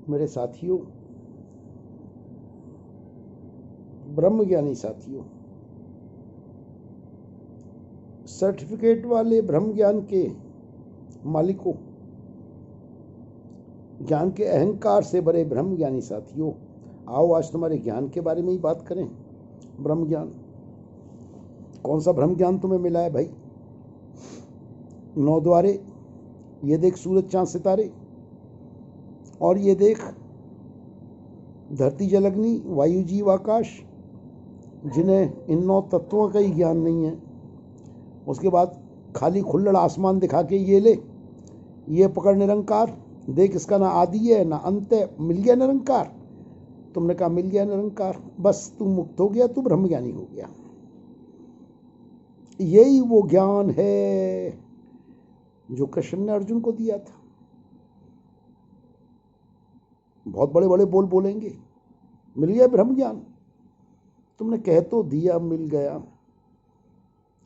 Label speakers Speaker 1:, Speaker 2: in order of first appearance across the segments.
Speaker 1: मेरे साथियों, ब्रह्मज्ञानी साथियों, सर्टिफिकेट वाले ब्रह्म ज्ञान के मालिकों, ज्ञान के अहंकार से भरे ब्रह्म ज्ञानी साथियों, आओ आज तुम्हारे ज्ञान के बारे में ही बात करें। ब्रह्म ज्ञान, कौन सा ब्रह्म ज्ञान तुम्हें मिला है भाई? 9 द्वारे, ये देख सूरज चांद सितारे, और ये देख धरती जल अग्नि वायु जीव आकाश, जिन्हें इन 9 तत्वों का ही ज्ञान नहीं है। उसके बाद खाली खुल्लड़ आसमान दिखा के ये ले, ये पकड़ निरंकार, देख इसका ना आदि है ना अंत है, मिल गया निरंकार। तुमने कहा मिल गया निरंकार, बस तू मुक्त हो गया, तू ब्रह्मज्ञानी हो गया। यही वो ज्ञान है जो कृष्ण ने अर्जुन को दिया था। बहुत बड़े बड़े बोल बोलेंगे मिल गया ब्रह्म ज्ञान, तुमने कह तो दिया मिल गया,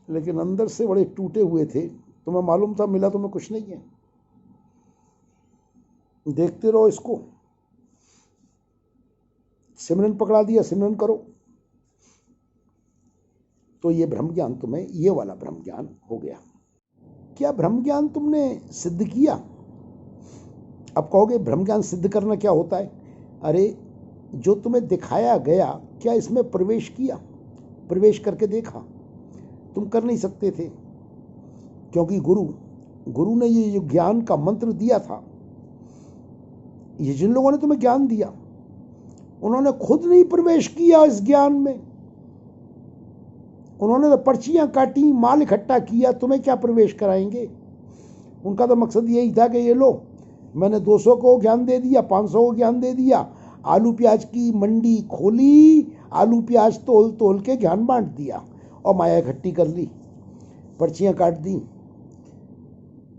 Speaker 1: लेकिन अंदर से बड़े टूटे हुए थे। तुम्हें मालूम था मिला तुम्हें कुछ नहीं है। देखते रहो इसको, सिमरन पकड़ा दिया, सिमरन करो, तो ये ब्रह्म ज्ञान तुम्हें, ये वाला ब्रह्म ज्ञान हो गया। क्या ब्रह्म ज्ञान तुमने सिद्ध किया? अब कहोगे ब्रह्म ज्ञान सिद्ध करना क्या होता है? अरे जो तुम्हें दिखाया गया, क्या इसमें प्रवेश किया? प्रवेश करके देखा? तुम कर नहीं सकते थे, क्योंकि गुरु ने ये जो ज्ञान का मंत्र दिया था, ये जिन लोगों ने तुम्हें ज्ञान दिया, उन्होंने खुद नहीं प्रवेश किया इस ज्ञान में। उन्होंने तो पर्चियां काटी, माल इकट्ठा किया, तुम्हें क्या प्रवेश कराएंगे? उनका तो मकसद यही था कि ये लो, मैंने 200 को ज्ञान दे दिया, 500 को ज्ञान दे दिया, आलू प्याज की मंडी खोली, आलू प्याज तोल तोल के ज्ञान बांट दिया और माया इकट्ठी कर ली, पर्चियां काट दी।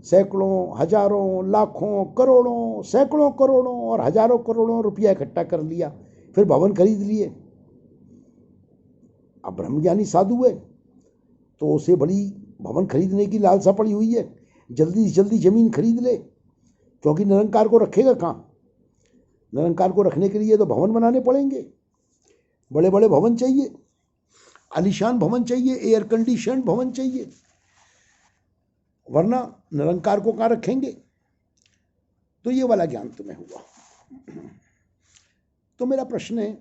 Speaker 1: सैकड़ों, हजारों, लाखों, करोड़ों, सैकड़ों करोड़ों और हजारों करोड़ों रुपया इकट्ठा कर लिया, फिर भवन खरीद लिए। अब ब्रह्मज्ञानी साधु है तो उसे बड़ी भवन खरीदने की लालसा पड़ी हुई है, जल्दी से जल्दी जमीन खरीद ले, क्योंकि निरंकार को रखेगा कहाँ? निरंकार को रखने के लिए तो भवन बनाने पड़ेंगे, बड़े बड़े भवन चाहिए, आलीशान भवन चाहिए, एयर कंडीशन भवन चाहिए, वरना निरंकार को कहाँ रखेंगे? तो ये वाला ज्ञान तुम्हें हुआ। तो मेरा प्रश्न है,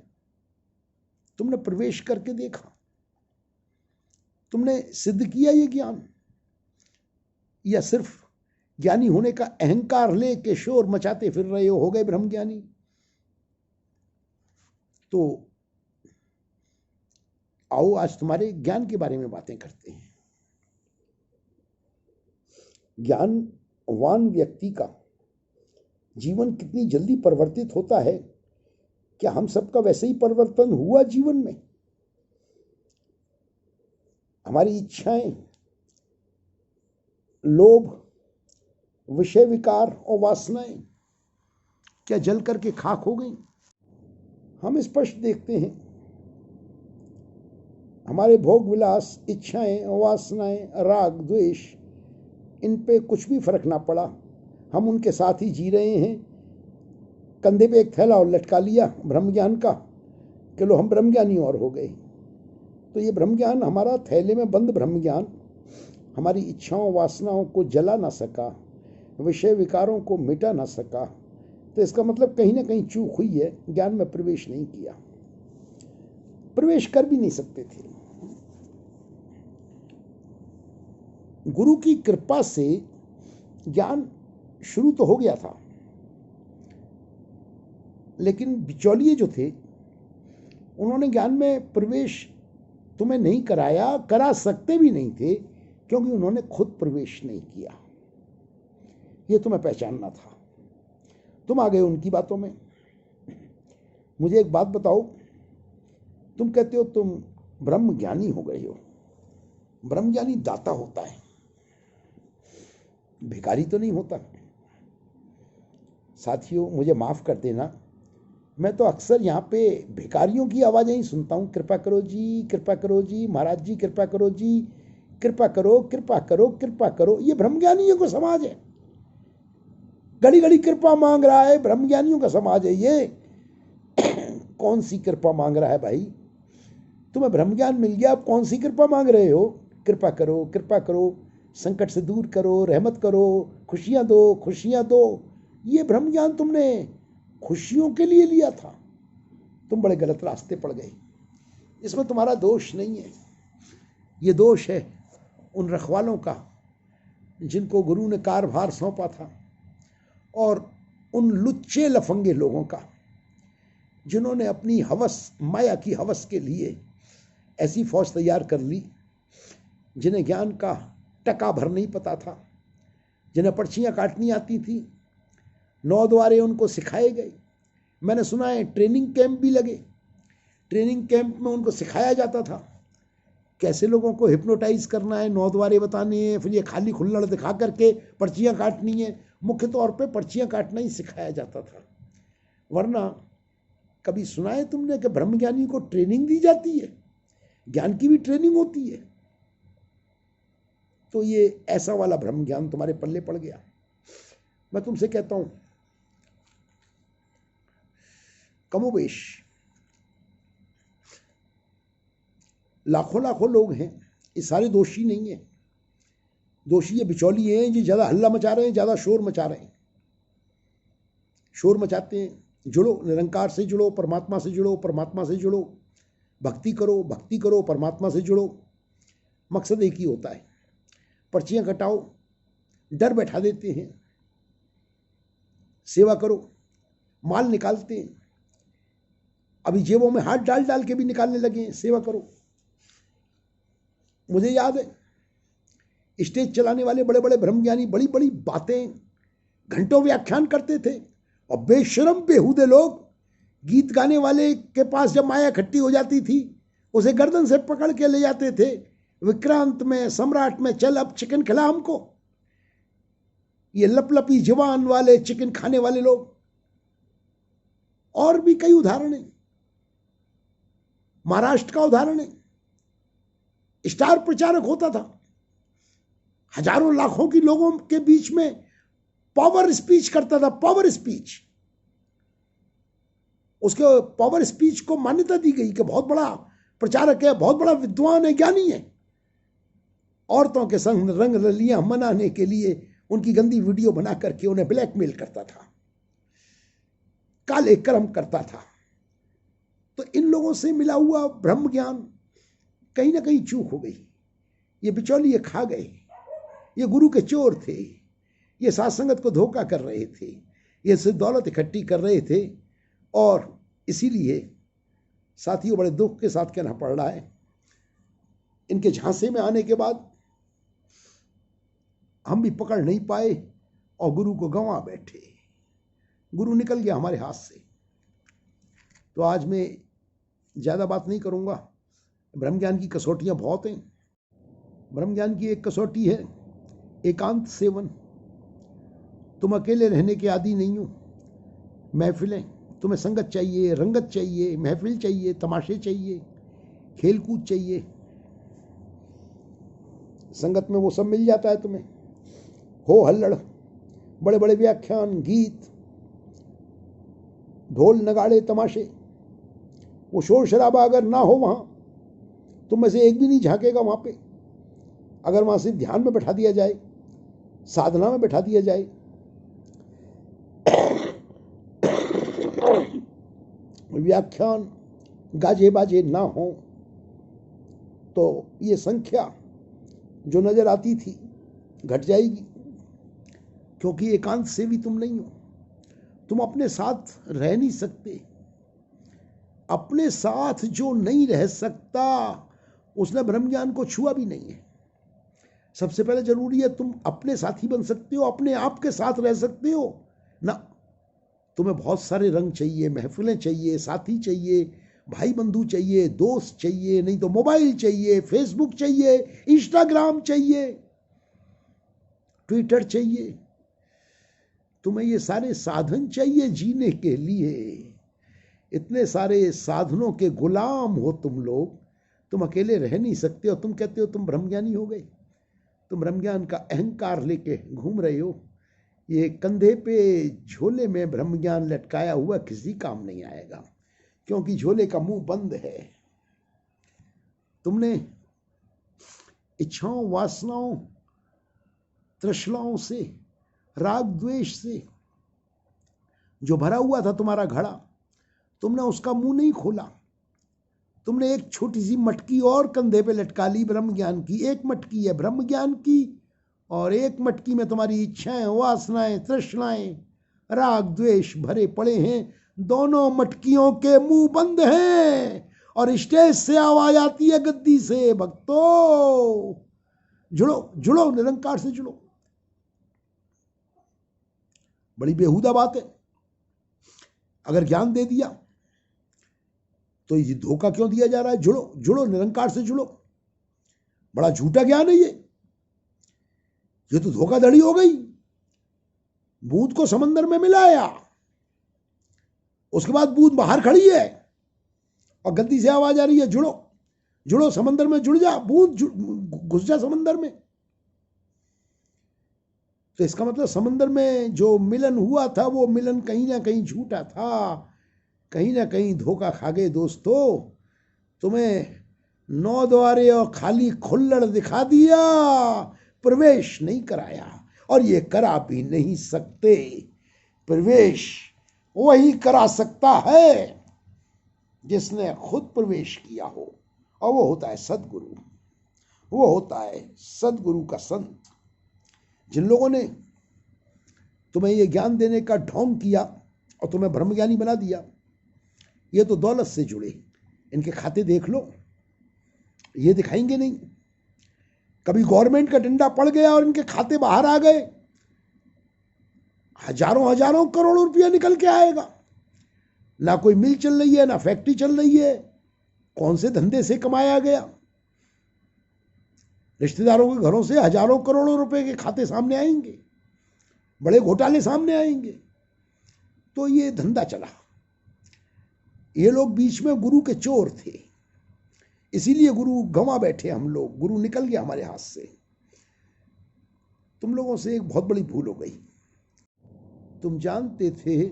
Speaker 1: तुमने प्रवेश करके देखा? तुमने सिद्ध किया ये ज्ञान, या सिर्फ ज्ञानी होने का अहंकार लेके शोर मचाते फिर रहे हो गए ब्रह्म ज्ञानी? तो आओ आज तुम्हारे ज्ञान के बारे में बातें करते हैं। ज्ञानवान व्यक्ति का जीवन कितनी जल्दी परिवर्तित होता है, क्या हम सबका वैसे ही परिवर्तन हुआ जीवन में? हमारी इच्छाएं, लोभ, विषय विकार और वासनाएं क्या जल करके खाक हो गई? हम स्पष्ट देखते हैं, हमारे भोग विलास, इच्छाएं, वासनाएं, राग द्वेष, इन पे कुछ भी फर्क ना पड़ा, हम उनके साथ ही जी रहे हैं। कंधे पे एक थैला और लटका लिया ब्रह्म ज्ञान का, कि लो हम ब्रह्मज्ञानी और हो गए। तो ये ब्रह्म ज्ञान, हमारा थैले में बंद ब्रह्म ज्ञान, हमारी इच्छाओं वासनाओं को जला ना सका, विषय विकारों को मिटा ना सका, तो इसका मतलब कहीं ना कहीं चूक हुई है, ज्ञान में प्रवेश नहीं किया, प्रवेश कर भी नहीं सकते थे। गुरु की कृपा से ज्ञान शुरू तो हो गया था, लेकिन बिचौलिए जो थे उन्होंने ज्ञान में प्रवेश तुम्हें नहीं कराया, करा सकते भी नहीं थे, क्योंकि उन्होंने खुद प्रवेश नहीं किया। ये तुम्हें पहचानना था। तुम आ गए उनकी बातों में। मुझे एक बात बताओ, तुम कहते हो तुम ब्रह्म ज्ञानी हो गए हो। ब्रह्म ज्ञानी दाता होता है, भिखारी तो नहीं होता। साथियों मुझे माफ कर देना, मैं तो अक्सर यहाँ पे भिखारियों की आवाज़ें ही सुनता हूँ, कृपा करो जी, कृपा करो जी, महाराज जी कृपा करो जी, कृपा करो, कृपा करो, कृपा करो। ये ब्रह्मज्ञानियों को समाज है। घड़ी घड़ी कृपा मांग रहा है। ब्रह्मज्ञानियों का समाज है ये। कौन सी कृपा मांग रहा है भाई? तुम्हें ब्रह्मज्ञान मिल गया, अब कौन सी कृपा मांग रहे हो? कृपा करो, कृपा करो, संकट से दूर करो, रहमत करो, खुशियां दो, खुशियां दो। ये ब्रह्मज्ञान तुमने खुशियों के लिए लिया था। तुम बड़े गलत रास्ते पड़ गए। इसमें तुम्हारा दोष नहीं है, ये दोष है उन रखवालों का जिनको गुरु ने कारभार सौंपा था, और उन लुच्चे लफंगे लोगों का जिन्होंने अपनी हवस, माया की हवस के लिए ऐसी फौज तैयार कर ली जिन्हें ज्ञान का टका भर नहीं पता था, जिन्हें पर्चियां काटनी आती थी, 9 द्वारे उनको सिखाए गए। मैंने सुना है ट्रेनिंग कैंप भी लगे। ट्रेनिंग कैंप में उनको सिखाया जाता था कैसे लोगों को हिप्नोटाइज करना है, 9 द्वारे बताने हैं, फिर ये खाली खुल्लड़ दिखा करके पर्चियां काटनी है। मुख्य तौर पे पर्चियां काटना ही सिखाया जाता था। वरना कभी सुना है तुमने कि ब्रह्मज्ञानी को ट्रेनिंग दी जाती है? ज्ञान की भी ट्रेनिंग होती है। तो ये ऐसा वाला ब्रह्म ज्ञान तुम्हारे पल्ले पड़ गया। मैं तुमसे कहता हूं, कमोबेश लाखों लाखों लोग हैं, ये सारे दोषी नहीं हैं। दोषी ये बिचौलिए हैं जो ज़्यादा हल्ला मचा रहे हैं, ज़्यादा शोर मचा रहे हैं। शोर मचाते हैं। जुड़ो, निरंकार से जुड़ो, परमात्मा से जुड़ो, परमात्मा से जुड़ो, भक्ति करो, भक्ति करो, परमात्मा से जुड़ो। मकसद एक ही होता है, पर्चियां कटाओ, डर बैठा देते हैं। सेवा करो, माल निकालते हैं, अभी जेबों में हाथ डाल डाल के भी निकालने लगे हैं। सेवा करो। मुझे याद है स्टेज चलाने वाले बड़े बड़े ब्रह्मज्ञानी बड़ी बड़ी बातें, घंटों व्याख्यान करते थे, और बेशरम बेहुदे लोग गीत गाने वाले के पास जब माया इकट्ठी हो जाती थी, उसे गर्दन से पकड़ के ले जाते थे। विक्रांत में, सम्राट में, चल अब चिकन खिला हमको। ये लपलपी जवान वाले चिकन खाने वाले लोग। और भी कई उदाहरण हैं। महाराष्ट्र का उदाहरण है, स्टार प्रचारक होता था, हजारों लाखों की लोगों के बीच में पावर स्पीच करता था। पावर स्पीच, उसके पावर स्पीच को मान्यता दी गई कि बहुत बड़ा प्रचारक है, बहुत बड़ा विद्वान है, ज्ञानी है। औरतों के संग रंग रलियां मनाने के लिए उनकी गंदी वीडियो बना करके उन्हें ब्लैकमेल करता था, काले कर्म करता था। तो इन लोगों से मिला हुआ ब्रह्म ज्ञान कहीं ना कहीं चूक हो गई। ये बिचौलिए खा गए, ये गुरु के चोर थे, ये साथ संगत को धोखा कर रहे थे, ये सिर्फ दौलत इकट्ठी कर रहे थे। और इसीलिए साथियों, बड़े दुख के साथ कहना पड़ रहा है, इनके झांसे में आने के बाद हम भी पकड़ नहीं पाए और गुरु को गंवा बैठे। गुरु निकल गया हमारे हाथ से। तो आज मैं ज़्यादा बात नहीं करूँगा। ब्रह्म ज्ञान की कसौटियाँ बहुत हैं। ब्रह्म ज्ञान की एक कसौटी है एकांत सेवन। तुम अकेले रहने के आदी नहीं हो। महफिलें, तुम्हें संगत चाहिए, रंगत चाहिए, महफिल चाहिए, तमाशे चाहिए, खेल कूद चाहिए। संगत में वो सब मिल जाता है तुम्हें। हो हल्लड़, बड़े बड़े व्याख्यान, गीत, ढोल नगाड़े, तमाशे, वो शोर शराबा अगर ना हो वहाँ, तुम में से एक भी नहीं झांकेगा वहाँ पे। अगर वहाँ सिर्फ ध्यान में बैठा दिया जाए, साधना में बैठा दिया जाए, व्याख्यान गाजे बाजे ना हो, तो ये संख्या जो नजर आती थी घट जाएगी। क्योंकि एकांत सेवी तुम नहीं हो। तुम अपने साथ रह नहीं सकते। अपने साथ जो नहीं रह सकता उसने ब्रह्म ज्ञान को छुआ भी नहीं है। सबसे पहले जरूरी है तुम अपने साथी बन सकते हो, अपने आप के साथ रह सकते हो ना। तुम्हें बहुत सारे रंग चाहिए, महफिलें चाहिए, साथी चाहिए, भाई बंधु चाहिए, दोस्त चाहिए, नहीं तो मोबाइल चाहिए, फेसबुक चाहिए, इंस्टाग्राम चाहिए, ट्विटर चाहिए। तुम्हें ये सारे साधन चाहिए जीने के लिए। इतने सारे साधनों के गुलाम हो तुम लोग। तुम अकेले रह नहीं सकते, और तुम कहते हो तुम ब्रह्मज्ञानी हो गए। तुम ब्रह्मज्ञान का अहंकार लेके घूम रहे हो। ये कंधे पे झोले में ब्रह्म ज्ञान लटकाया हुआ किसी काम नहीं आएगा, क्योंकि झोले का मुंह बंद है। तुमने इच्छाओं, वासनाओं, तृष्णाओं से, राग द्वेष से जो भरा हुआ था तुम्हारा घड़ा, तुमने उसका मुंह नहीं खोला। तुमने एक छोटी सी मटकी और कंधे पे लटका ली ब्रह्म ज्ञान की। एक मटकी है ब्रह्म ज्ञान की और एक मटकी में तुम्हारी इच्छाएं, वासनाएं, तृष्णाएं, राग द्वेष भरे पड़े हैं। दोनों मटकियों के मुंह बंद हैं और स्टेज से आवाज आती है, गद्दी से, भक्तों जुड़ो, जुड़ो, निरंकार से जुड़ो। बड़ी बेहुदा बात है। अगर ज्ञान दे दिया तो ये धोखा क्यों दिया जा रहा है? जुड़ो, जुड़ो, निरंकार से जुड़ो। बड़ा झूठा ज्ञान है ये तो धोखाधड़ी हो गई। बूंद को समंदर में मिलाया, उसके बाद बूंद बाहर खड़ी है और गद्दी से आवाज आ रही है, जुड़ो, जुड़ो, समंदर में जुड़ जा, बूंद घुस जा समंदर में। तो इसका मतलब समंदर में जो मिलन हुआ था वो मिलन कहीं ना कहीं झूठा था, कहीं ना कहीं धोखा खा गए दोस्तों। तुम्हें 9 द्वारे और खाली खुल्लड़ दिखा दिया, प्रवेश नहीं कराया, और ये करा भी नहीं सकते। प्रवेश वही करा सकता है जिसने खुद प्रवेश किया हो, और वो होता है सदगुरु, वो होता है सदगुरु का संत। जिन लोगों ने तुम्हें ये ज्ञान देने का ढोंग किया और तुम्हें ब्रह्मज्ञानी बना दिया, ये तो दौलत से जुड़े। इनके खाते देख लो, ये दिखाएंगे नहीं। कभी गवर्नमेंट का डंडा पड़ गया और इनके खाते बाहर आ गए, हजारों हजारों करोड़ रुपया निकल के आएगा। ना कोई मिल चल रही है, ना फैक्ट्री चल रही है, कौन से धंधे से कमाया गया। रिश्तेदारों के घरों से हजारों करोड़ों रुपए के खाते सामने आएंगे, बड़े घोटाले सामने आएंगे। तो ये धंधा चला। ये लोग बीच में गुरु के चोर थे, इसीलिए गुरु गंवा बैठे हम लोग, गुरु निकल गया हमारे हाथ से। तुम लोगों से एक बहुत बड़ी भूल हो गई। तुम जानते थे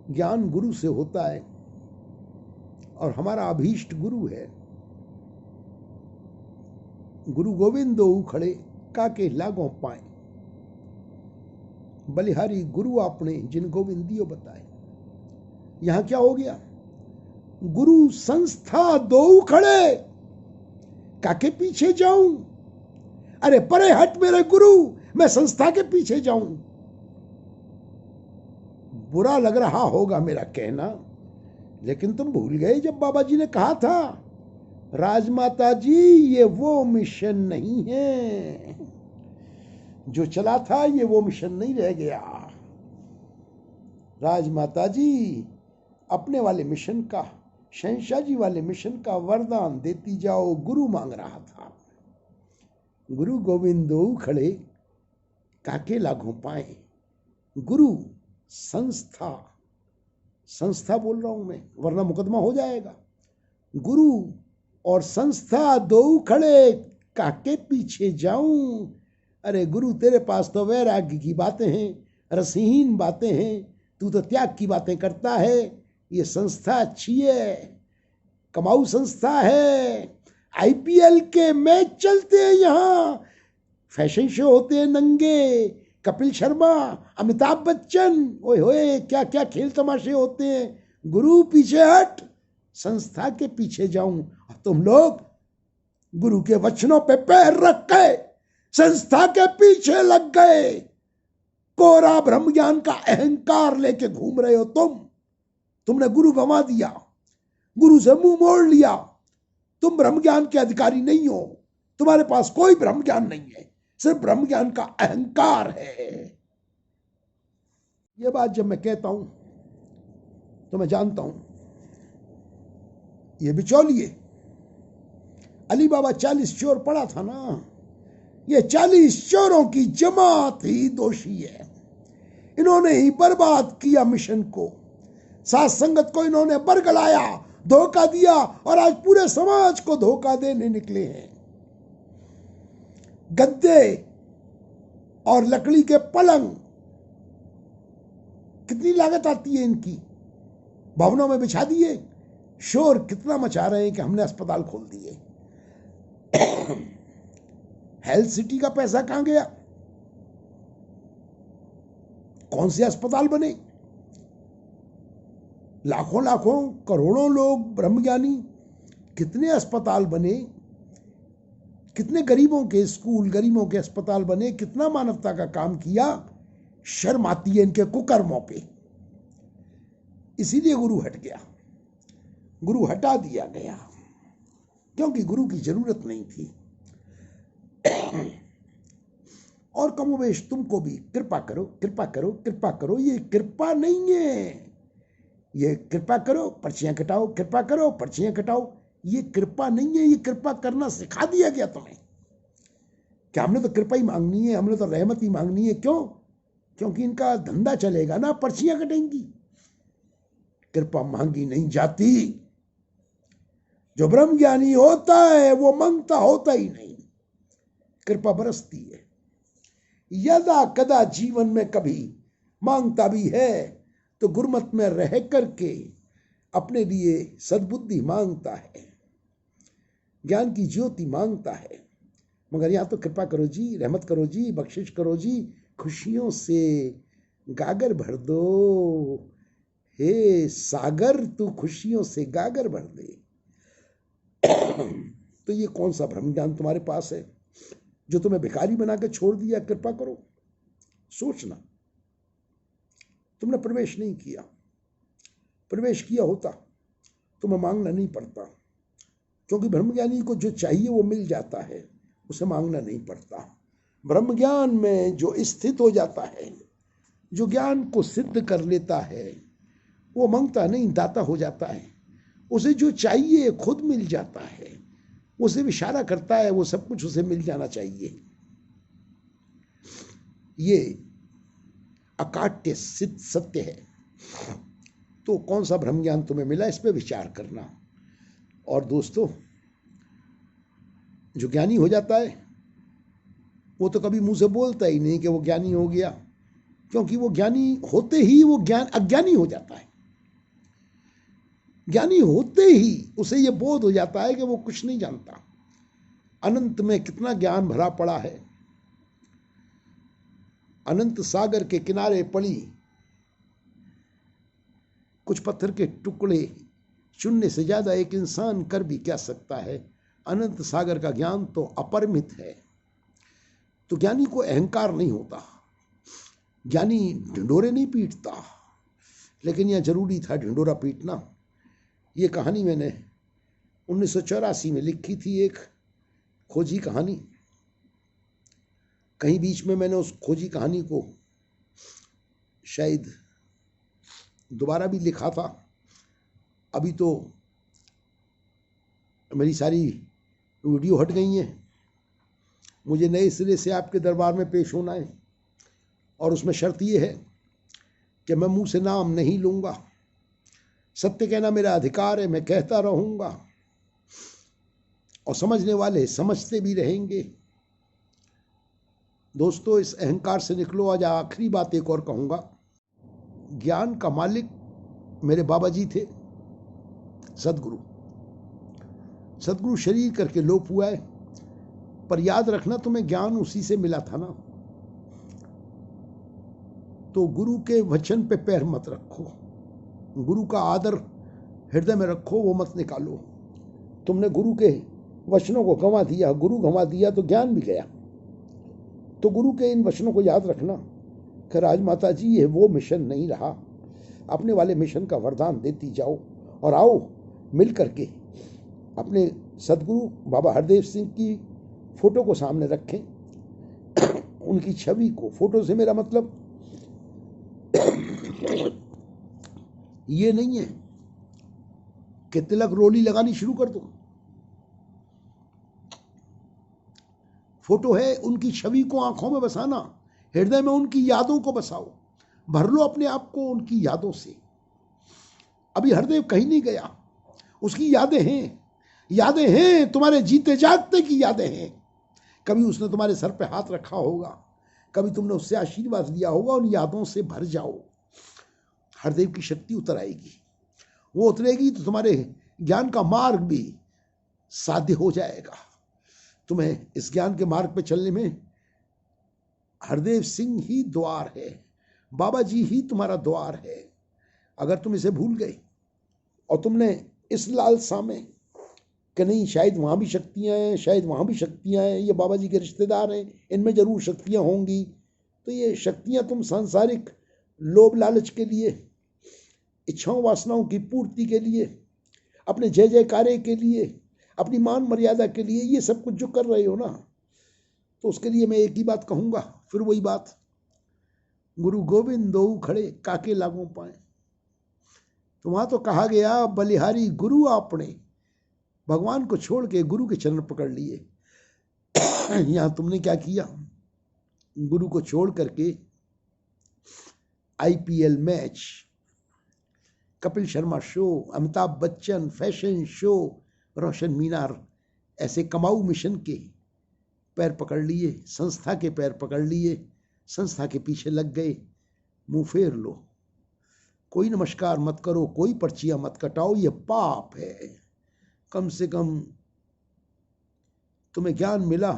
Speaker 1: ज्ञान गुरु से होता है और हमारा अभीष्ट गुरु है। गुरु गोविंदो खड़े काके लागों पाए, बलिहारी गुरु आपने जिन गोविंदियो बताए। यहां क्या हो गया? गुरु संस्था दो खड़े, काके पीछे जाऊं? अरे परे हट मेरे गुरु, मैं संस्था के पीछे जाऊं? बुरा लग रहा होगा मेरा कहना, लेकिन तुम भूल गए जब बाबा जी ने कहा था, राजमाता जी ये वो मिशन नहीं है जो चला था, ये वो मिशन नहीं रह गया। राजमाता जी अपने वाले मिशन का, शहंशाह जी वाले मिशन का वरदान देती जाओ, गुरु मांग रहा था। गुरु गोविंदो खड़े काके लागों पाए। गुरु संस्था, संस्था बोल रहा हूं मैं वरना मुकदमा हो जाएगा। गुरु और संस्था दो खड़े, काके पीछे जाऊं? अरे गुरु तेरे पास तो वैराग्य की बातें हैं, रसहीन बातें हैं, तू तो त्याग की बातें करता है। ये संस्था अच्छी है, कमाऊ संस्था है, आईपीएल के मैच चलते हैं यहाँ, फैशन शो होते हैं नंगे, कपिल शर्मा, अमिताभ बच्चन, ओए होए क्या क्या खेल तमाशे होते हैं। गुरु पीछे हट, संस्था के पीछे जाऊं। तुम लोग गुरु के वचनों पे पैर रख के संस्था के पीछे लग गए। कोरा ब्रह्म ज्ञान का अहंकार लेके घूम रहे हो तुमने गुरु गंवा दिया, गुरु से मुंह मोड़ लिया। तुम ब्रह्म ज्ञान के अधिकारी नहीं हो, तुम्हारे पास कोई ब्रह्म ज्ञान नहीं है, सिर्फ ब्रह्म ज्ञान का अहंकार है। यह बात जब मैं कहता हूं तो मैं जानता हूं ये बिचौलिए अली बाबा 40 चोर पड़ा था ना, ये 40 चोरों की जमात ही दोषी है। इन्होंने ही बर्बाद किया मिशन को, साथ संगत को इन्होंने बरगलाया, धोखा दिया और आज पूरे समाज को धोखा देने निकले हैं। गद्दे और लकड़ी के पलंग कितनी लागत आती है इनकी, भवनों में बिछा दिए, शोर कितना मचा रहे हैं कि हमने अस्पताल खोल दिए। हेल्थ सिटी का पैसा कहां गया? कौन से अस्पताल बने? लाखों लाखों करोड़ों लोग ब्रह्मज्ञानी, कितने अस्पताल बने, कितने गरीबों के स्कूल, गरीबों के अस्पताल बने, कितना मानवता का काम किया। शर्म आती है इनके कुकर्मों पे। इसीलिए गुरु हट गया, गुरु हटा दिया गया, क्योंकि गुरु की जरूरत नहीं थी। और कमोवेश तुमको भी कृपा करो, कृपा करो, कृपा करो। ये कृपा नहीं है, ये कृपा करो पर्चियां कटाओ, कृपा करो पर्चियां कटाओ। ये कृपा नहीं है, ये कृपा करना सिखा दिया गया तुम्हें। क्या हमने तो कृपा ही मांगनी है, हमने तो रहमत ही मांगनी है। क्यों? क्योंकि इनका धंधा चलेगा ना, पर्चियां कटेंगी। कृपा मांगी नहीं जाती। जो ब्रह्म ज्ञानी होता है वो मांगता होता ही नहीं, कृपा बरसती है। यदा कदा जीवन में कभी मांगता भी है तो गुरमत में रह करके अपने लिए सद्बुद्धि मांगता है, ज्ञान की ज्योति मांगता है। मगर यहां तो कृपा करो जी, रहमत करो जी, बख्शिश करो जी, खुशियों से गागर भर दो। हे सागर तू खुशियों से गागर भर दे। तो ये कौन सा ब्रह्म ज्ञान तुम्हारे पास है जो तुम्हें भिखारी बना के छोड़ दिया? कृपा करो, सोचना। तुमने प्रवेश नहीं किया, प्रवेश किया होता तुम्हें मांगना नहीं पड़ता, क्योंकि ब्रह्मज्ञानी को जो चाहिए वो मिल जाता है, उसे मांगना नहीं पड़ता। ब्रह्म ज्ञान में जो स्थित हो जाता है, जो ज्ञान को सिद्ध कर लेता है, वो मांगता नहीं, दाता हो जाता है। उसे जो चाहिए खुद मिल जाता है, उसे इशारा करता है, वो सब कुछ उसे मिल जाना चाहिए। ये अकाट्य सिद्ध सत्य है। तो कौन सा ब्रह्म ज्ञान तुम्हें मिला, इस पे विचार करना। और दोस्तों, जो ज्ञानी हो जाता है वो तो कभी मुंह से बोलता ही नहीं कि वो ज्ञानी हो गया, क्योंकि वो ज्ञानी होते ही वो अज्ञानी हो जाता है। ज्ञानी होते ही उसे ये बोध हो जाता है कि वो कुछ नहीं जानता। अनंत में कितना ज्ञान भरा पड़ा है। अनंत सागर के किनारे पड़ी कुछ पत्थर के टुकड़े चुनने से ज्यादा एक इंसान कर भी क्या सकता है। अनंत सागर का ज्ञान तो अपरिमित है। तो ज्ञानी को अहंकार नहीं होता, ज्ञानी ढिंडोरे नहीं पीटता। लेकिन यह जरूरी था ढिंडोरा पीटना। ये कहानी मैंने 1984 में लिखी थी, एक खोजी कहानी। कहीं बीच में मैंने उस खोजी कहानी को शायद दोबारा भी लिखा था। अभी तो मेरी सारी वीडियो हट गई हैं, मुझे नए सिरे से आपके दरबार में पेश होना है। और उसमें शर्त ये है कि मैं मुंह से नाम नहीं लूँगा। सत्य कहना मेरा अधिकार है, मैं कहता रहूँगा और समझने वाले समझते भी रहेंगे। दोस्तों, इस अहंकार से निकलो। आज आखिरी बात एक और कहूँगा। ज्ञान का मालिक मेरे बाबा जी थे, सदगुरु। सदगुरु शरीर करके लोप हुआ है, पर याद रखना तुम्हें ज्ञान उसी से मिला था ना। तो गुरु के वचन पे पैर मत रखो, गुरु का आदर हृदय में रखो, वो मत निकालो। तुमने गुरु के वचनों को गंवा दिया, गुरु गंवा दिया तो ज्ञान भी गया। तो गुरु के इन वचनों को याद रखना कि राजमाता जी ये वो मिशन नहीं रहा। अपने वाले मिशन का वरदान देती जाओ और आओ मिल करके अपने सदगुरु बाबा हरदेव सिंह की फोटो को सामने रखें, उनकी छवि को। फोटो से मेरा मतलब ये नहीं है कि तिलक रोली लगानी शुरू कर दो। फोटो है उनकी छवि को आंखों में बसाना, हृदय में उनकी यादों को बसाओ, भर लो अपने आप को उनकी यादों से। अभी हरदेव कहीं नहीं गया, उसकी यादें हैं, यादें हैं, तुम्हारे जीते जागते की यादें हैं। कभी उसने तुम्हारे सर पे हाथ रखा होगा, कभी तुमने उससे आशीर्वाद लिया होगा। उन यादों से भर जाओ, हरदेव की शक्ति उतर आएगी। वो उतरेगी तो तुम्हारे ज्ञान का मार्ग भी साध्य हो जाएगा। तुम्हें इस ज्ञान के मार्ग पे चलने में हरदेव सिंह ही द्वार है, बाबा जी ही तुम्हारा द्वार है। अगर तुम इसे भूल गए और तुमने इस लालसा में कि नहीं शायद वहाँ भी शक्तियाँ हैं, शायद वहाँ भी शक्तियाँ हैं, ये बाबा जी के रिश्तेदार हैं, इनमें जरूर शक्तियाँ होंगी, तो ये शक्तियाँ तुम सांसारिक लोभ लालच के लिए, इच्छाओं वासनाओं की पूर्ति के लिए, अपने जय जयकारे के लिए, अपनी मान मर्यादा के लिए ये सब कुछ जो कर रहे हो ना, तो उसके लिए मैं एक ही बात कहूँगा, फिर वही बात, गुरु गोविंद दो खड़े काके लागू पाए। तो वहाँ तो कहा गया बलिहारी गुरु आपने, भगवान को छोड़ के गुरु के चरण पकड़ लिए। यहाँ तुमने क्या किया, गुरु को छोड़ करके IPL match, Kapil Sharma show, Amitabh Bachchan fashion show, Roshan Minar, ऐसे कमाऊ मिशन के पैर पकड़ लिए, संस्था के पैर पकड़ लिए, संस्था के पीछे लग गए। मुंह फेर लो, कोई नमस्कार मत करो, कोई पर्चियां मत कटाओ, ये पाप है। कम से कम तुम्हें ज्ञान मिला,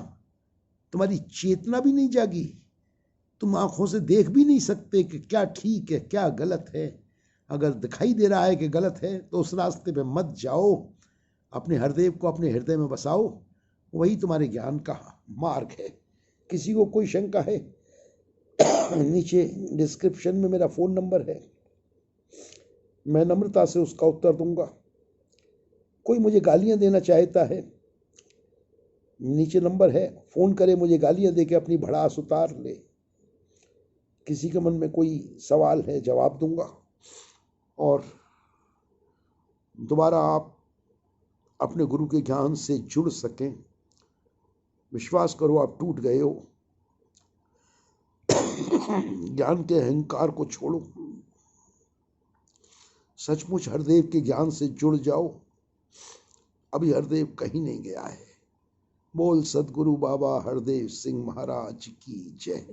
Speaker 1: तुम्हारी चेतना भी नहीं जागी, तुम आंखों से देख भी नहीं सकते कि क्या ठीक है क्या गलत है। अगर दिखाई दे रहा है कि गलत है तो उस रास्ते पे मत जाओ, अपने हरदेव को अपने हृदय में बसाओ, वही तुम्हारे ज्ञान का मार्ग है। किसी को कोई शंका है, नीचे डिस्क्रिप्शन में मेरा फ़ोन नंबर है, मैं नम्रता से उसका उत्तर दूंगा। कोई मुझे गालियां देना चाहता है, नीचे नंबर है, फ़ोन करे, मुझे गालियां दे के अपनी भड़ास उतार ले। किसी के मन में कोई सवाल है, जवाब दूंगा। और दोबारा आप अपने गुरु के ज्ञान से जुड़ सकें, विश्वास करो आप टूट गए हो। ज्ञान के अहंकार को छोड़ो, सचमुच हरदेव के ज्ञान से जुड़ जाओ। अभी हरदेव कहीं नहीं गया है। बोल सदगुरु बाबा हरदेव सिंह महाराज की जय।